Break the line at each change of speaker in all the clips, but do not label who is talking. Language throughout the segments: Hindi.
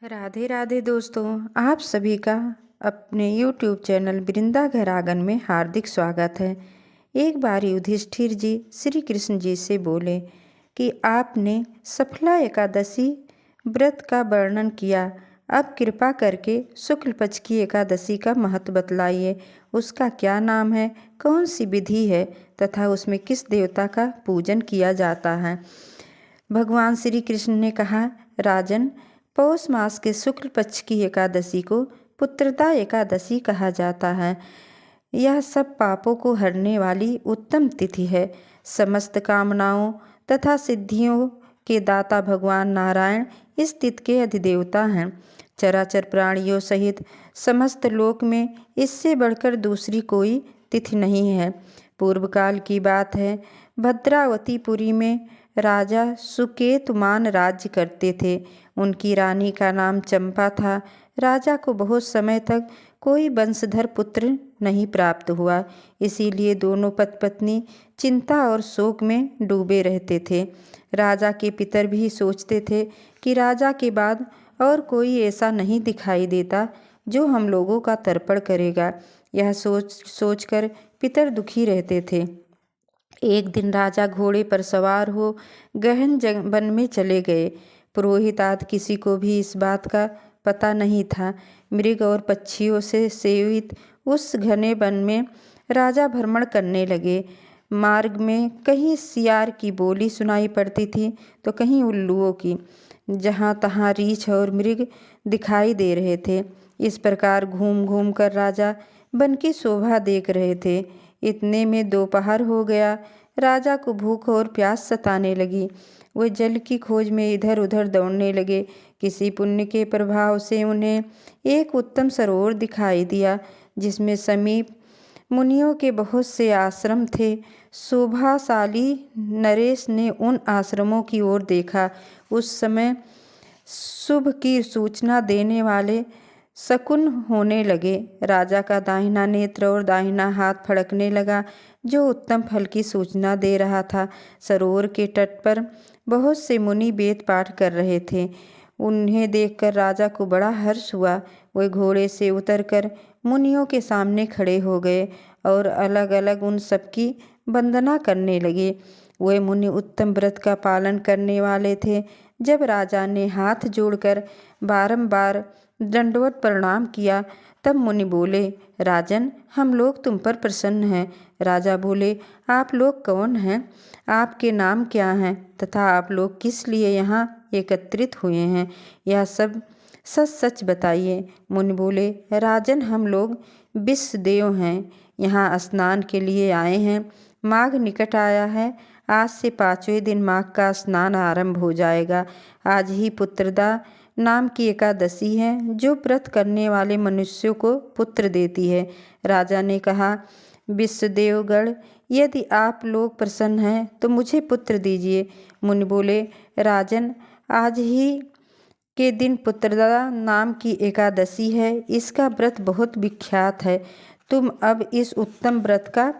राधे राधे दोस्तों, आप सभी का अपने YouTube चैनल वृंदा घर आंगन में हार्दिक स्वागत है। एक बार युधिष्ठिर जी श्री कृष्ण जी से बोले कि आपने सफला एकादशी व्रत का वर्णन किया, अब कृपा करके शुक्ल पक्ष की एकादशी का महत्व बतलाइए। उसका क्या नाम है, कौन सी विधि है तथा उसमें किस देवता का पूजन किया जाता है। भगवान श्री कृष्ण ने कहा, राजन, पौष मास के शुक्ल पक्ष की एकादशी को पुत्रदा एकादशी कहा जाता है। यह सब पापों को हरने वाली उत्तम तिथि है। समस्त कामनाओं तथा सिद्धियों के दाता भगवान नारायण इस तिथि के अधिदेवता हैं। चराचर प्राणियों सहित समस्त लोक में इससे बढ़कर दूसरी कोई तिथि नहीं है। पूर्व काल की बात है, भद्रावतीपुरी में राजा सुकेतुमान राज्य करते थे। उनकी रानी का नाम चंपा था। राजा को बहुत समय तक कोई वंशधर पुत्र नहीं प्राप्त हुआ, इसीलिए दोनों पति पत्नी चिंता और शोक में डूबे रहते थे। राजा के पितर भी सोचते थे कि राजा के बाद और कोई ऐसा नहीं दिखाई देता जो हम लोगों का तर्पण करेगा। यह सोचकर पितर दुखी रहते थे। एक दिन राजा घोड़े पर सवार हो गहन वन में चले गए। पुरोहित आदि किसी को भी इस बात का पता नहीं था। मृग और पक्षियों से सेवित उस घने वन में राजा भ्रमण करने लगे। मार्ग में कहीं सियार की बोली सुनाई पड़ती थी तो कहीं उल्लुओं की। जहाँ तहाँ रीछ और मृग दिखाई दे रहे थे। इस प्रकार घूम घूम कर राजा वन की शोभा देख रहे थे। इतने में दोपहर हो गया। राजा को भूख और प्यास सताने लगी। वे जल की खोज में इधर उधर दौड़ने लगे। किसी पुण्य के प्रभाव से उन्हें एक उत्तम सरोवर दिखाई दिया, जिसमें समीप मुनियों के बहुत से आश्रम थे। शोभाशाली नरेश ने उन आश्रमों की ओर देखा। उस समय शुभ की सूचना देने वाले शकुन होने लगे। राजा का दाहिना नेत्र और दाहिना हाथ फड़कने लगा, जो उत्तम फल की सूचना दे रहा था। सरोवर के तट पर बहुत से मुनि वेद पाठ कर रहे थे। उन्हें देखकर राजा को बड़ा हर्ष हुआ। वे घोड़े से उतरकर मुनियों के सामने खड़े हो गए और अलग अलग उन सबकी वंदना करने लगे। वे मुनि उत्तम व्रत का पालन करने वाले थे। जब राजा ने हाथ जोड़कर बारंबार दंडवत प्रणाम किया, तब मुनि बोले, राजन, हम लोग तुम पर प्रसन्न हैं। राजा बोले, आप लोग कौन हैं? आपके नाम क्या हैं तथा आप लोग किस लिए यहाँ एकत्रित हुए हैं? यह सब सच सच बताइए। मुनि बोले, राजन, हम लोग विश्वदेव हैं, यहाँ स्नान के लिए आए हैं। माघ निकट आया है। आज से 5वें दिन माघ का स्नान आरंभ हो जाएगा। आज ही पुत्रदा नाम की एकादशी है, जो व्रत करने वाले मनुष्यों को पुत्र देती है। राजा ने कहा, विश्वदेवगण, यदि आप लोग प्रसन्न हैं तो मुझे पुत्र दीजिए। मुनि बोले, राजन, आज ही के दिन पुत्रदा नाम की एकादशी है। इसका व्रत बहुत विख्यात है। तुम अब इस उत्तम व्रत का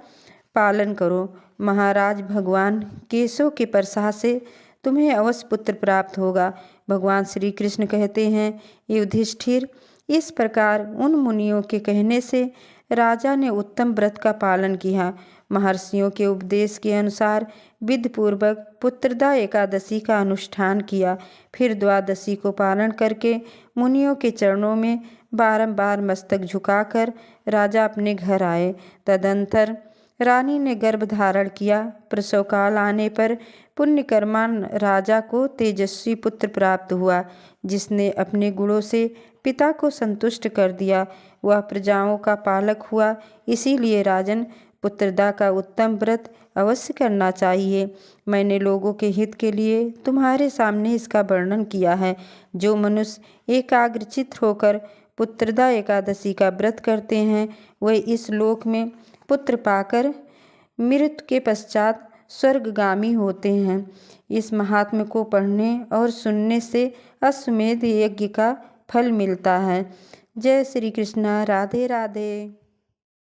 पालन करो। महाराज, भगवान केशव के प्रसाद से तुम्हें अवश्य पुत्र प्राप्त होगा। भगवान श्री कृष्ण कहते हैं, युधिष्ठिर, इस प्रकार उन मुनियों के कहने से राजा ने उत्तम व्रत का पालन किया। महर्षियों के उपदेश के अनुसार विधिपूर्वक पुत्रदा एकादशी का अनुष्ठान किया। फिर द्वादशी को पालन करके मुनियों के चरणों में बारंबार मस्तक झुकाकर राजा अपने घर आए। तदंतर रानी ने गर्भ धारण किया। प्रसव काल आने पर पुण्यकर्मान राजा को तेजस्वी पुत्र प्राप्त हुआ, जिसने अपने गुणों से पिता को संतुष्ट कर दिया। वह प्रजाओं का पालक हुआ। इसीलिए राजन, पुत्रदा का उत्तम व्रत अवश्य करना चाहिए। मैंने लोगों के हित के लिए तुम्हारे सामने इसका वर्णन किया है। जो मनुष्य एकाग्रचित्त होकर पुत्रदा एकादशी का व्रत करते हैं, वे इस लोक में पुत्र पाकर मृत्यु के पश्चात स्वर्गगामी होते हैं। इस महात्म्य को पढ़ने और सुनने से अश्वमेध यज्ञ का फल मिलता है। जय श्री कृष्ण। राधे राधे।